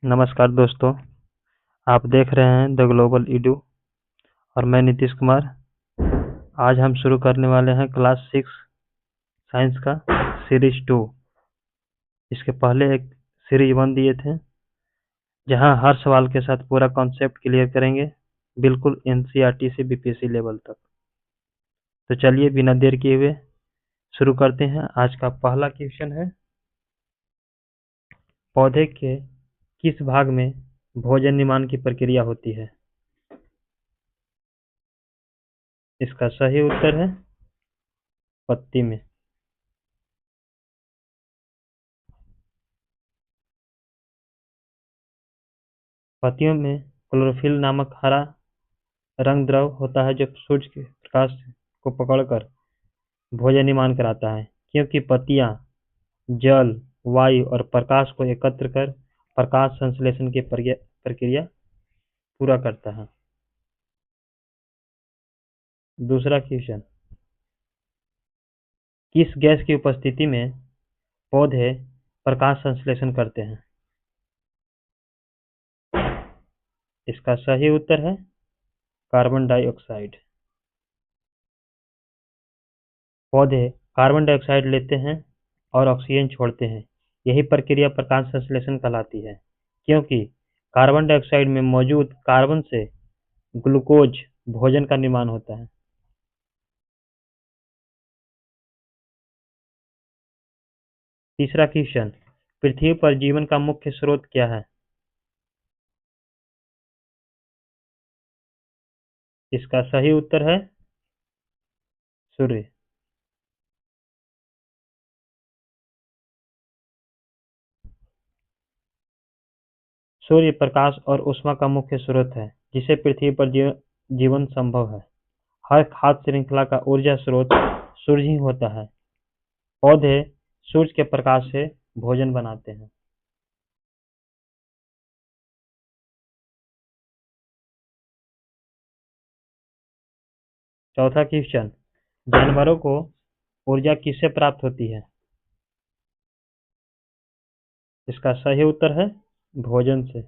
नमस्कार दोस्तों, आप देख रहे हैं द ग्लोबल ईडू और मैं नीतीश कुमार। आज हम शुरू करने वाले हैं क्लास 6 साइंस का सीरीज 2। इसके पहले एक सीरीज 1 दिए थे, जहां हर सवाल के साथ पूरा कॉन्सेप्ट क्लियर करेंगे, बिल्कुल एनसीईआरटी से बीपीएससी लेवल तक। तो चलिए बिना देर किए हुए शुरू करते हैं। आज का पहला क्वेश्चन है, पौधे के किस भाग में भोजन निर्माण की प्रक्रिया होती है? इसका सही उत्तर है पत्ती में। पत्तियों में क्लोरोफिल नामक हरा रंग द्रव होता है, जो सूर्य के प्रकाश को पकड़कर भोजन निर्माण कराता है, क्योंकि पत्तियां जल, वायु और प्रकाश को एकत्र कर प्रकाश संश्लेषण की प्रक्रिया पूरा करता है। दूसरा क्वेश्चन, किस गैस की उपस्थिति में पौधे प्रकाश संश्लेषण करते हैं? इसका सही उत्तर है कार्बन डाइऑक्साइड। पौधे कार्बन डाइऑक्साइड लेते हैं और ऑक्सीजन छोड़ते हैं। यही प्रक्रिया प्रकाश संश्लेषण कहलाती है, क्योंकि कार्बन डाइऑक्साइड में मौजूद कार्बन से ग्लूकोज भोजन का निर्माण होता है। तीसरा क्वेश्चन, पृथ्वी पर जीवन का मुख्य स्रोत क्या है? इसका सही उत्तर है सूर्य। सूर्य प्रकाश और ऊष्मा का मुख्य स्रोत है, जिसे पृथ्वी पर जीवन संभव है। हर खाद्य श्रृंखला का ऊर्जा स्रोत सूर्य ही होता है। पौधे सूर्य के प्रकाश से भोजन बनाते हैं। चौथा क्वेश्चन, जानवरों को ऊर्जा किससे प्राप्त होती है? इसका सही उत्तर है भोजन से।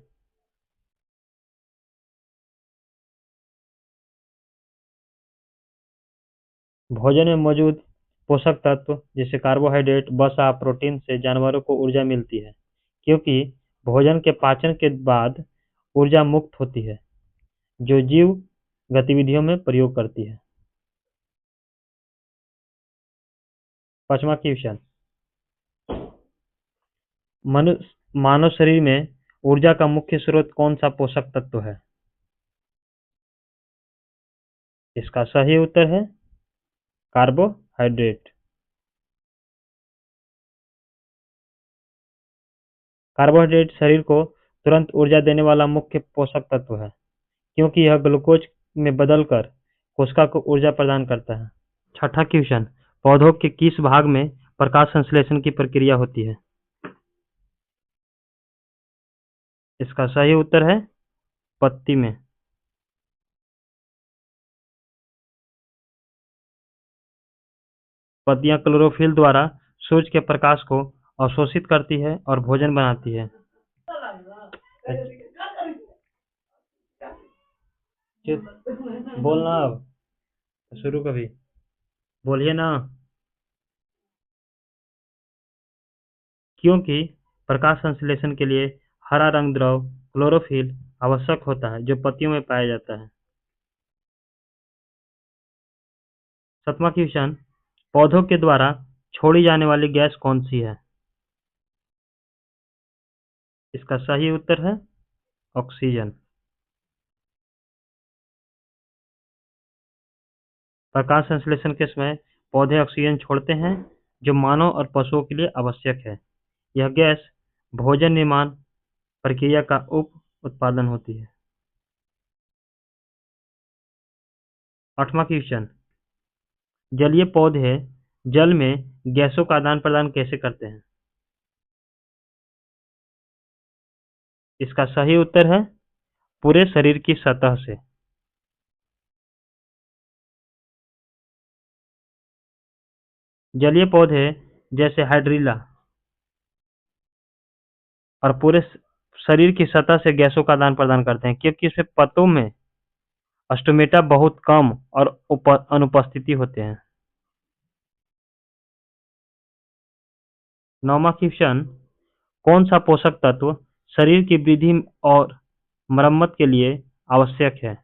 भोजन में मौजूद पोषक तत्व जैसे कार्बोहाइड्रेट, वसा, प्रोटीन से जानवरों को ऊर्जा मिलती है, क्योंकि भोजन के पाचन के बाद ऊर्जा मुक्त होती है, जो जीव गतिविधियों में प्रयोग करती है। पांचवा क्वेश्चन, मानव शरीर में ऊर्जा का मुख्य स्रोत कौन सा पोषक तत्व है? इसका सही उत्तर है कार्बोहाइड्रेट। कार्बोहाइड्रेट शरीर को तुरंत ऊर्जा देने वाला मुख्य पोषक तत्व है, क्योंकि यह ग्लूकोज में बदलकर कोशिका को ऊर्जा प्रदान करता है। छठा क्वेश्चन, पौधों के किस भाग में प्रकाश संश्लेषण की प्रक्रिया होती है? इसका सही उत्तर है पत्ती में। पत्तियां क्लोरोफिल द्वारा सूर्य के प्रकाश को अवशोषित करती है और भोजन बनाती है। बोलना अब शुरू कभी बोलिए ना। क्योंकि प्रकाश संश्लेषण के लिए हरा रंग द्रव क्लोरोफिल आवश्यक होता है, जो पत्तियों में पाया जाता है। सातवां क्वेश्चन, पौधों के द्वारा छोड़ी जाने वाली गैस कौन सी है? इसका सही उत्तर है ऑक्सीजन। प्रकाश संश्लेषण के समय पौधे ऑक्सीजन छोड़ते हैं, जो मानव और पशुओं के लिए आवश्यक है। यह गैस भोजन निर्माण प्रक्रिया का उप उत्पादन होती है। आठवां क्वेश्चन, जलीय पौधे जल में गैसों का आदान प्रदान कैसे करते हैं? इसका सही उत्तर है पूरे शरीर की सतह से। जलीय पौधे जैसे हाइड्रिला और पूरे शरीर की सतह से गैसों का आदान प्रदान करते हैं, क्योंकि इसमें पत्तों में स्टोमेटा बहुत कम और अनुपस्थिति होते हैं। 9वां क्वेश्चन, कौन सा पोषक तत्व शरीर की वृद्धि और मरम्मत के लिए आवश्यक है?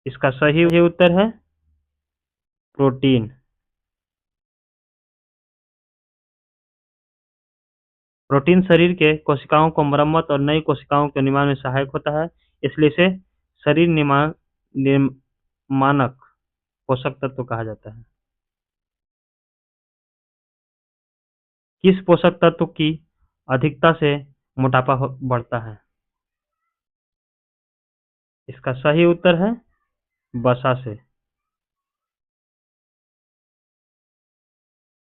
इसका सही उत्तर है प्रोटीन। प्रोटीन शरीर के कोशिकाओं को मरम्मत और नई कोशिकाओं के निर्माण में सहायक होता है, इसलिए इसे शरीर निर्माणक पोषक तत्व कहा जाता है। किस पोषक तत्व की अधिकता से मोटापा बढ़ता है? इसका सही उत्तर है वसा से।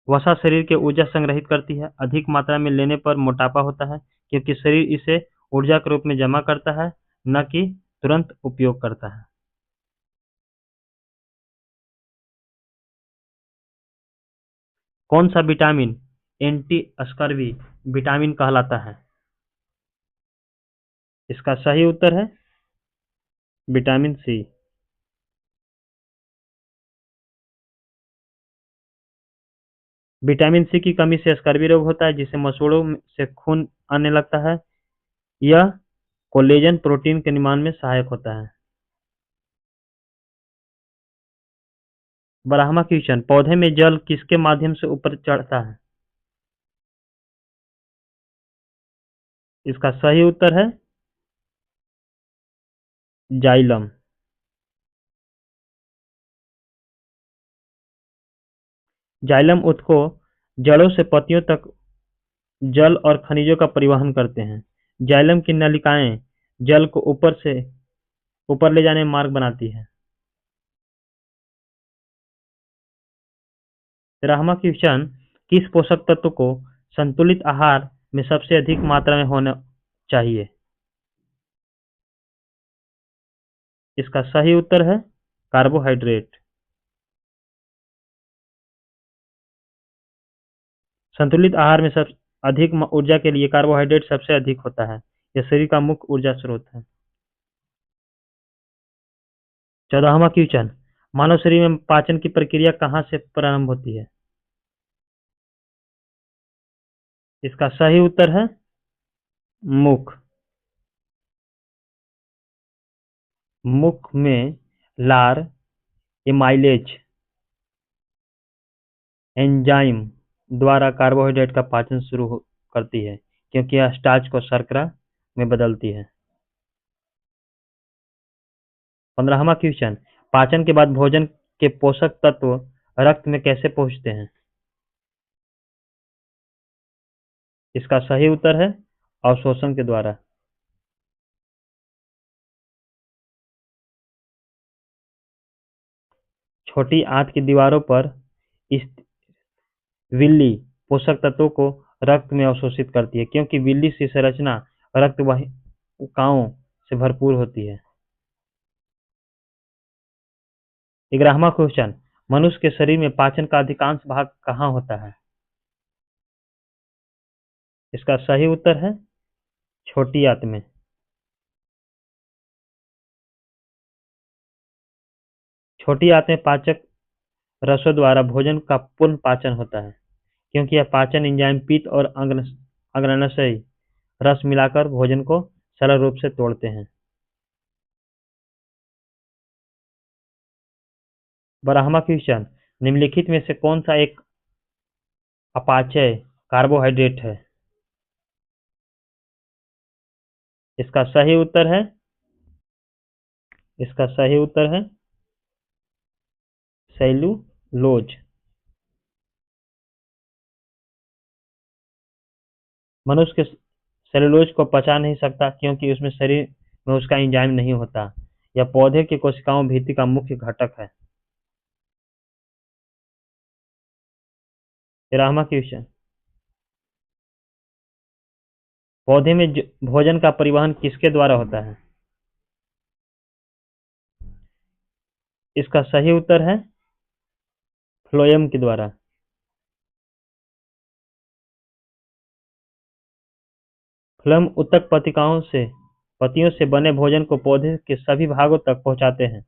वसा शरीर के ऊर्जा संग्रहित करती है। अधिक मात्रा में लेने पर मोटापा होता है, क्योंकि शरीर इसे ऊर्जा के रूप में जमा करता है, न कि तुरंत उपयोग करता है। कौन सा विटामिन एंटी स्कर्वी विटामिन कहलाता है? इसका सही उत्तर है विटामिन सी। विटामिन सी की कमी से स्कर्वी रोग होता है, जिससे मसूड़ों से खून आने लगता है। यह कोलेजन प्रोटीन के निर्माण में सहायक होता है। 12वां क्वेश्चन, पौधे में जल किसके माध्यम से ऊपर चढ़ता है? इसका सही उत्तर है जाइलम। जाइलम ऊतकों जड़ों से पत्तियों तक जल और खनिजों का परिवहन करते हैं। जाइलम की नलिकाएं जल को ऊपर ले जाने में मार्ग बनाती है। 13वां क्वेश्चन, किस पोषक तत्व को संतुलित आहार में सबसे अधिक मात्रा में होना चाहिए? इसका सही उत्तर है कार्बोहाइड्रेट। संतुलित आहार में सब अधिक ऊर्जा के लिए कार्बोहाइड्रेट सबसे अधिक होता है। यह शरीर का मुख्य ऊर्जा स्रोत है। 14वां क्वेश्चन, मानव शरीर में पाचन की प्रक्रिया कहाँ से प्रारंभ होती है? इसका सही उत्तर है मुख। मुख में लार एमाइलेज एंजाइम द्वारा कार्बोहाइड्रेट का पाचन करती है, क्योंकि यह स्टार्च को शर्करा में बदलती है। 15वां क्वेश्चन, पाचन के बाद भोजन के पोषक तत्व रक्त में कैसे पहुंचते हैं? इसका सही उत्तर है अवशोषण के द्वारा। छोटी आंत की दीवारों पर स्थित विल्ली पोषक तत्वों को रक्त में अवशोषित करती है, क्योंकि विल्ली की संरचना रक्त वाहिकाओं से भरपूर होती है। 11वां क्वेश्चन, मनुष्य के शरीर में पाचन का अधिकांश भाग कहाँ होता है? इसका सही उत्तर है छोटी आंत में। छोटी आंत में पाचक रसों द्वारा भोजन का पूर्ण पाचन होता है, क्योंकि यह पाचन एंजाइम पित्त और अग्न्याशय रस मिलाकर भोजन को सरल रूप से तोड़ते हैं। 12वां क्वेश्चन, निम्नलिखित में से कौन सा एक अपाचय कार्बोहाइड्रेट है? इसका सही उत्तर है सेल्यूलोज। मनुष्य के सेल्यूलोज को पचा नहीं सकता, क्योंकि उसमें शरीर में उसका एंजाइम नहीं होता। यह पौधे की कोशिकाओं भित्ति का मुख्य घटक है। 13वां क्वेश्चन, पौधे में भोजन का परिवहन किसके द्वारा होता है? इसका सही उत्तर है फ्लोएम के द्वारा। फ्लैम उत्तक पत्तियों से बने भोजन को पौधे के सभी भागों तक पहुंचाते हैं।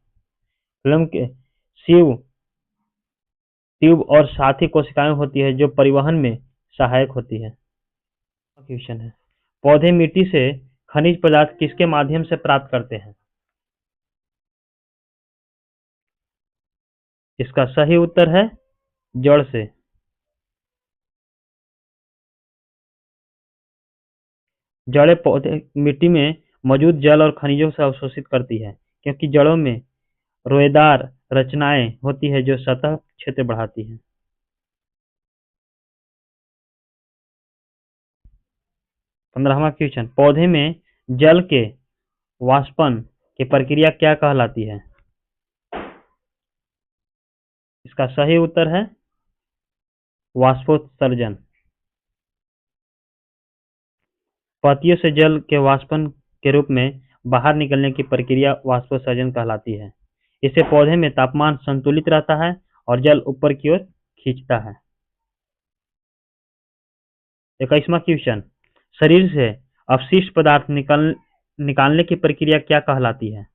फ्लैम के सीव, ट्यूब और साथी कोशिकाएं होती है जो परिवहन में सहायक होती है। क्वेश्चन है, पौधे मिट्टी से खनिज पदार्थ किसके माध्यम से प्राप्त करते हैं? इसका सही उत्तर है जड़ से। जड़ें पौधे मिट्टी में मौजूद जल और खनिजों से अवशोषित करती है, क्योंकि जड़ों में रोएदार रचनाएं होती है जो सतह क्षेत्र बढ़ाती है। 15वां क्वेश्चन, पौधे में जल के वाष्पन की प्रक्रिया क्या कहलाती है? इसका सही उत्तर है वाष्पोत्सर्जन। पत्तियों से जल के वाष्पन के रूप में बाहर निकलने की प्रक्रिया वाष्पोत्सर्जन कहलाती है। इससे पौधे में तापमान संतुलित रहता है और जल ऊपर की ओर खींचता है। 21वां क्वेश्चन, शरीर से अपशिष्ट पदार्थ निकालने की प्रक्रिया क्या कहलाती है?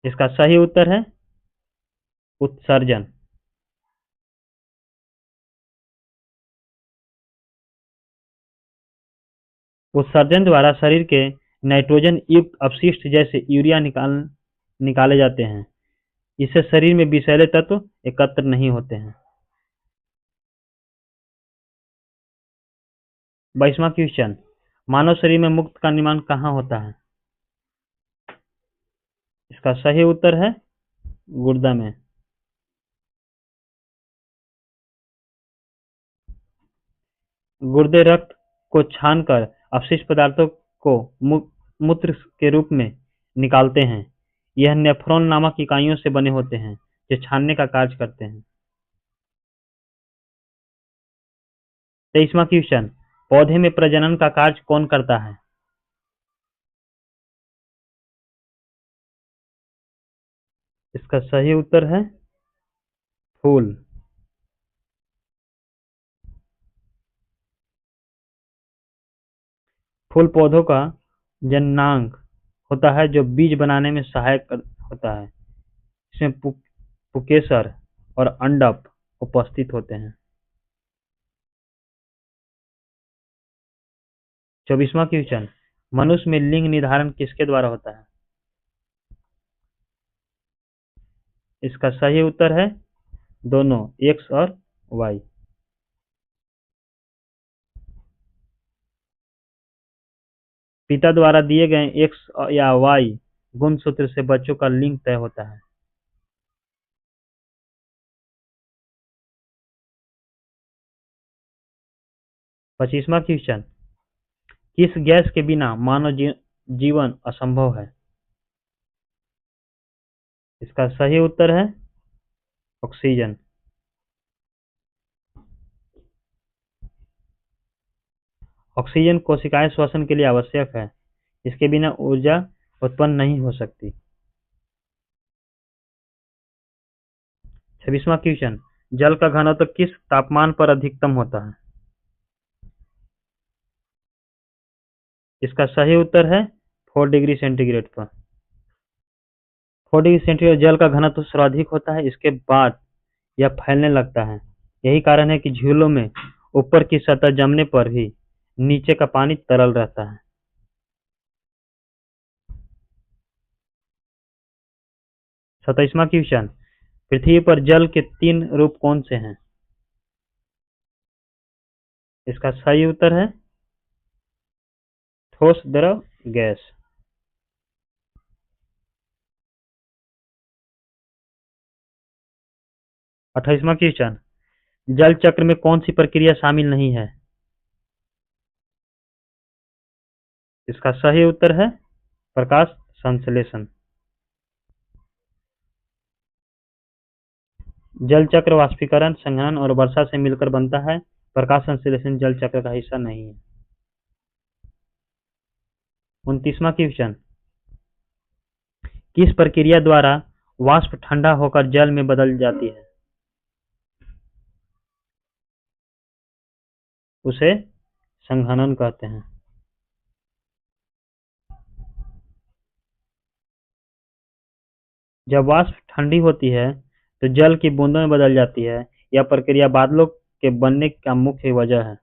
इसका सही उत्तर है उत्सर्जन। उत्सर्जन द्वारा शरीर के नाइट्रोजन युक्त अपशिष्ट जैसे यूरिया निकाले जाते हैं। इससे शरीर में विषैले तत्व एकत्र नहीं होते हैं। 22वां क्वेश्चन, मानव शरीर में मूत्र का निर्माण कहाँ होता है? इसका सही उत्तर है गुर्दा में। गुर्दे रक्त को छानकर अपशिष्ट पदार्थों को मूत्र के रूप में निकालते हैं। यह नेफ्रॉन नामक इकाइयों से बने होते हैं जो छानने का कार्य करते हैं। 23वां क्वेश्चन, पौधे में प्रजनन का कार्य कौन करता है? इसका सही उत्तर है फूल। फूल पौधों का जननांग होता है जो बीज बनाने में सहायक होता है। इसमें पुकेसर और अंडक उपस्थित होते हैं। 24वां क्वेश्चन, मनुष्य में लिंग निर्धारण किसके द्वारा होता है? इसका सही उत्तर है दोनों, एक्स और वाई। पिता द्वारा दिए गए एक्स या वाई गुणसूत्र से बच्चों का लिंग तय होता है। 25वां क्वेश्चन, किस गैस के बिना मानव जीवन असंभव है? इसका सही उत्तर है ऑक्सीजन। ऑक्सीजन कोशिकाएं श्वसन के लिए आवश्यक है। इसके बिना ऊर्जा उत्पन्न नहीं हो सकती। 26वां क्वेश्चन, जल का घनत्व किस तापमान पर अधिकतम होता है? इसका सही उत्तर है 4 डिग्री सेंटीग्रेड पर। 4 डिग्री सेंटीग्रेड जल का घनत्व सर्वाधिक होता है। इसके बाद यह फैलने लगता है। यही कारण है कि झीलों में ऊपर की सतह जमने पर भी नीचे का पानी तरल रहता है। 27वां क्वेश्चन, पृथ्वी पर जल के 3 रूप कौन से हैं? इसका सही उत्तर है ठोस, द्रव, गैस। 28वां क्वेश्चन, जल चक्र में कौन सी प्रक्रिया शामिल नहीं है? इसका सही उत्तर है प्रकाश संश्लेषण। जल चक्र वाष्पीकरण, संघनन और वर्षा से मिलकर बनता है। प्रकाश संश्लेषण जल चक्र का हिस्सा नहीं है। 29वां क्वेश्चन, किस प्रक्रिया द्वारा वाष्प ठंडा होकर जल में बदल जाती है? उसे संघनन कहते हैं। जब वाष्प ठंडी होती है तो जल की बूंदों में बदल जाती है। यह प्रक्रिया बादलों के बनने का मुख्य वजह है।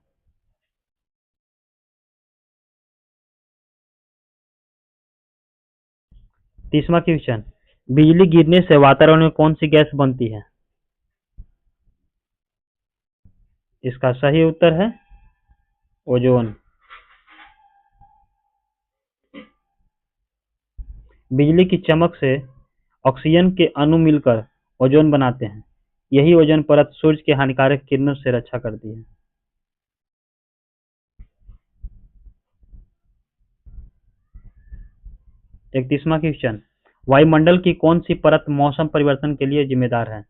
तीसरा क्वेश्चन, बिजली गिरने से वातावरण में कौन सी गैस बनती है? इसका सही उत्तर है ओजोन। बिजली की चमक से ऑक्सीजन के अणु मिलकर ओजोन बनाते हैं। यही ओजोन परत सूर्य के हानिकारक किरणों से रक्षा करती है। 31वां क्वेश्चन, वायुमंडल की कौन सी परत मौसम परिवर्तन के लिए जिम्मेदार है?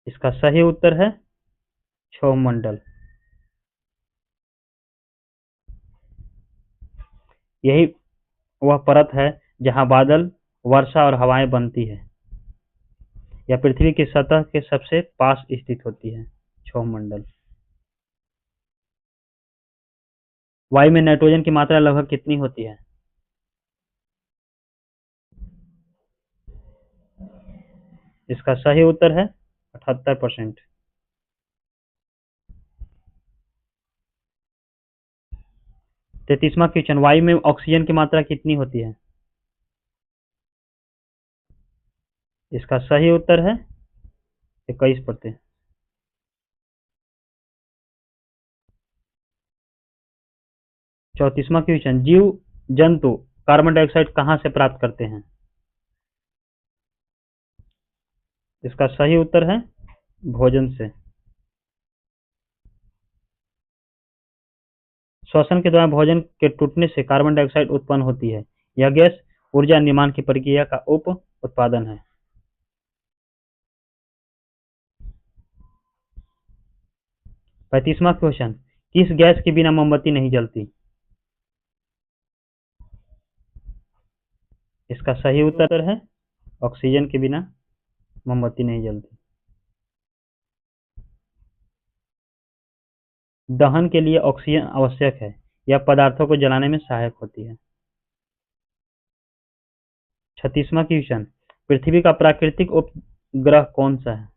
इसका सही उत्तर है क्षोभमंडल। यही वह परत है जहां बादल, वर्षा और हवाएं बनती है। यह पृथ्वी की सतह के सबसे पास स्थित होती है, क्षोभमंडल। वायु में नाइट्रोजन की मात्रा लगभग कितनी होती है? इसका सही उत्तर है 78%। 33वां क्वेश्चन, वायु में ऑक्सीजन की मात्रा कितनी होती है? इसका सही उत्तर है 21%। 34वां क्वेश्चन, जीव जंतु कार्बन डाइऑक्साइड कहां से प्राप्त करते हैं? इसका सही उत्तर है भोजन से। श्वसन के दौरान भोजन के टूटने से कार्बन डाइऑक्साइड उत्पन्न होती है। यह गैस ऊर्जा निर्माण की प्रक्रिया का उप उत्पादन है। 35वां क्वेश्चन, किस गैस के बिना मोमबत्ती नहीं जलती? इसका सही उत्तर है ऑक्सीजन के बिना मोमबत्ती नहीं जलती। दहन के लिए ऑक्सीजन आवश्यक है। यह पदार्थों को जलाने में सहायक होती है। 36वां क्वेश्चन, पृथ्वी का प्राकृतिक उपग्रह कौन सा है?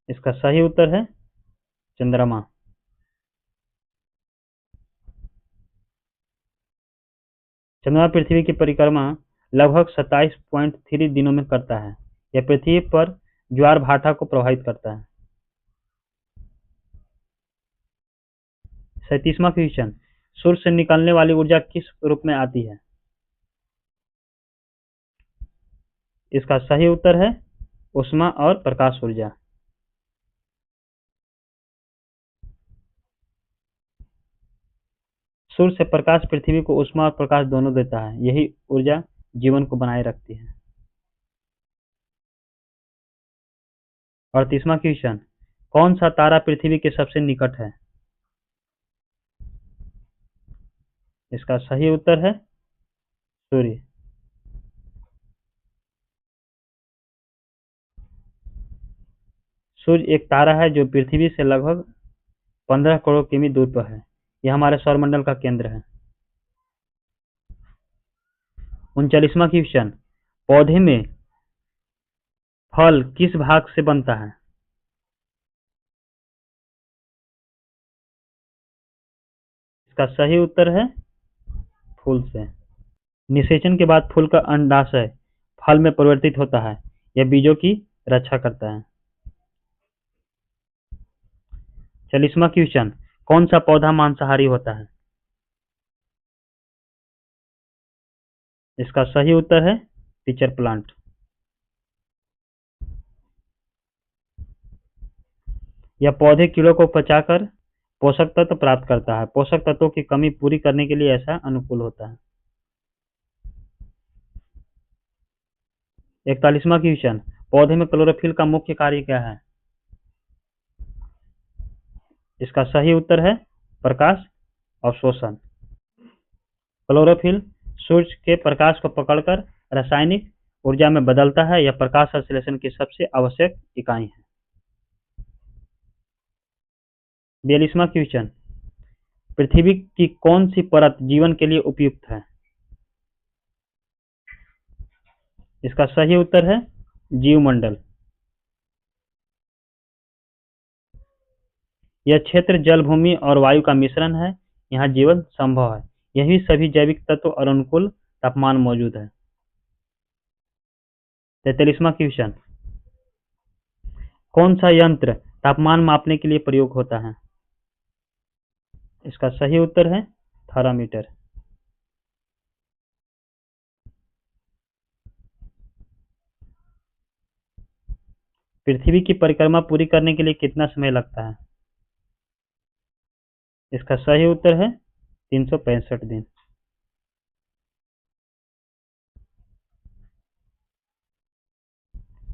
इसका सही उत्तर है चंद्रमा। चंद्रमा पृथ्वी की परिक्रमा लगभग 27.3 दिनों में करता है। यह पृथ्वी पर ज्वार भाटा को प्रभावित करता है। 37वां क्वेश्चन, सूर्य से निकलने वाली ऊर्जा किस रूप में आती है? इसका सही उत्तर है ऊष्मा और प्रकाश ऊर्जा। सूर्य से प्रकाश पृथ्वी को ऊष्मा और प्रकाश दोनों देता है। यही ऊर्जा जीवन को बनाए रखती है। 38वां क्वेश्चन, कौन सा तारा पृथ्वी के सबसे निकट है? इसका सही उत्तर है सूर्य। सूर्य एक तारा है जो पृथ्वी से लगभग 15 करोड़ किमी दूर पर है। यह हमारे सौरमंडल का केंद्र है। 39वां क्वेश्चन, पौधे में फल किस भाग से बनता है? इसका सही उत्तर है फूल से। निषेचन के बाद फूल का अंडाशय फल में परिवर्तित होता है। यह बीजों की रक्षा करता है। 40वां क्वेश्चन, कौन सा पौधा मांसाहारी होता है? इसका सही उत्तर है पिचर प्लांट। यह पौधे कीड़ों को पचाकर पोषक तत्व प्राप्त करता है। पोषक तत्वों की कमी पूरी करने के लिए ऐसा अनुकूल होता है। 41वां क्वेश्चन, पौधे में क्लोरोफिल का मुख्य कार्य क्या है? इसका सही उत्तर है प्रकाश अवशोषण। क्लोरोफिल सूर्य के प्रकाश को पकड़कर रासायनिक ऊर्जा में बदलता है, यह प्रकाश संश्लेषण की सबसे आवश्यक इकाई है। 42वां क्वेश्चन, पृथ्वी की कौन सी परत जीवन के लिए उपयुक्त है? इसका सही उत्तर है जीवमंडल। यह क्षेत्र जल, भूमि और वायु का मिश्रण है, यहाँ जीवन संभव है। यही सभी जैविक तत्व और अनुकूल तापमान मौजूद है। 43वां क्वेश्चन, कौन सा यंत्र तापमान मापने के लिए प्रयोग होता है? इसका सही उत्तर है थर्मामीटर। पृथ्वी की परिक्रमा पूरी करने के लिए कितना समय लगता है? इसका सही उत्तर है 365 दिन।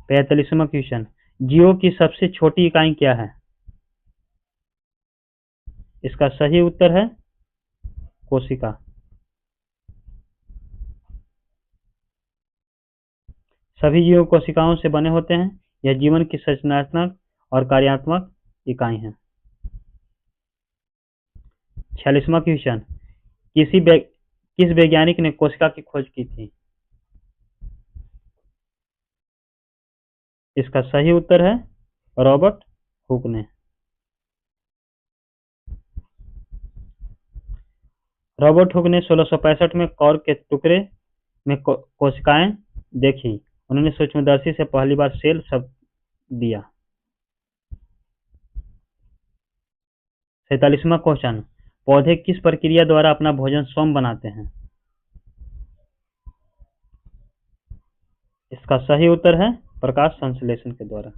45वां क्वेश्चन, जीवों की सबसे छोटी इकाई क्या है? इसका सही उत्तर है कोशिका। सभी जीव कोशिकाओं से बने होते हैं, यह जीवन की संरचनात्मक और कार्यात्मक इकाई है। 46वां क्वेश्चन, किस वैज्ञानिक ने कोशिका की खोज की थी? इसका सही उत्तर है रॉबर्ट हुक ने। रॉबर्ट हुक ने 1665 में कॉर्क के टुकड़े में कोशिकाएं देखी। उन्होंने सूक्ष्मदर्शी से पहली बार सेल शब्द दिया। 47वां क्वेश्चन, पौधे किस प्रक्रिया द्वारा अपना भोजन स्वयं बनाते हैं? इसका सही उत्तर है प्रकाश संश्लेषण के द्वारा।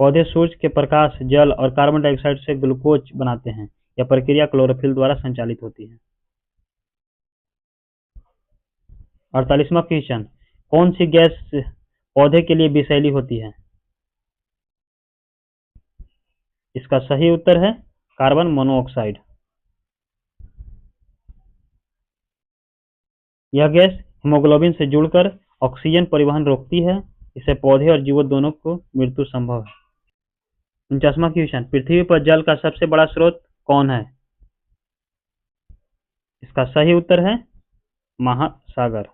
पौधे सूर्य के प्रकाश, जल और कार्बन डाइऑक्साइड से ग्लूकोज बनाते हैं। यह प्रक्रिया क्लोरोफिल द्वारा संचालित होती है। 48वां क्वेश्चन, कौन सी गैस पौधे के लिए विषैली होती है? इसका सही उत्तर है कार्बन मोनोऑक्साइड। यह गैस हीमोग्लोबिन से जुड़कर ऑक्सीजन परिवहन रोकती है। इससे पौधे और जीवों दोनों को मृत्यु संभव है। 49वां क्वेश्चन, पृथ्वी पर जल का सबसे बड़ा स्रोत कौन है? इसका सही उत्तर है महासागर।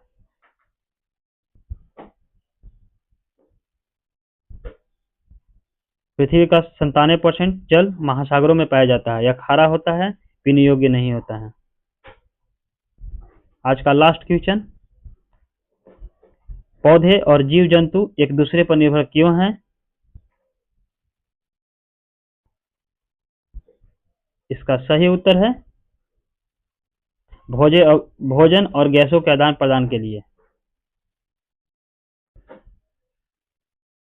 पृथ्वी का 97% जल महासागरों में पाया जाता है। यह खारा होता है, पीने योग्य नहीं होता है। आज का लास्ट क्वेश्चन, पौधे और जीव जंतु एक दूसरे पर निर्भर क्यों हैं? इसका सही उत्तर है भोजन और गैसों के आदान प्रदान के लिए।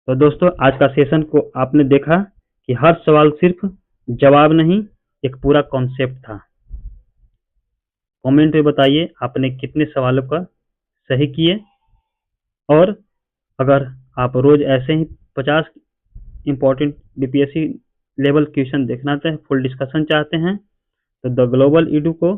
तो दोस्तों, आज का सेशन को आपने देखा कि हर सवाल सिर्फ जवाब नहीं, एक पूरा कॉन्सेप्ट था। कमेंट में बताइए आपने कितने सवालों का सही किए, और अगर आप रोज ऐसे ही 50 इंपॉर्टेंट बीपीएससी लेवल क्वेश्चन देखना चाहते हैं, फुल डिस्कशन चाहते हैं, तो द ग्लोबल ईडू को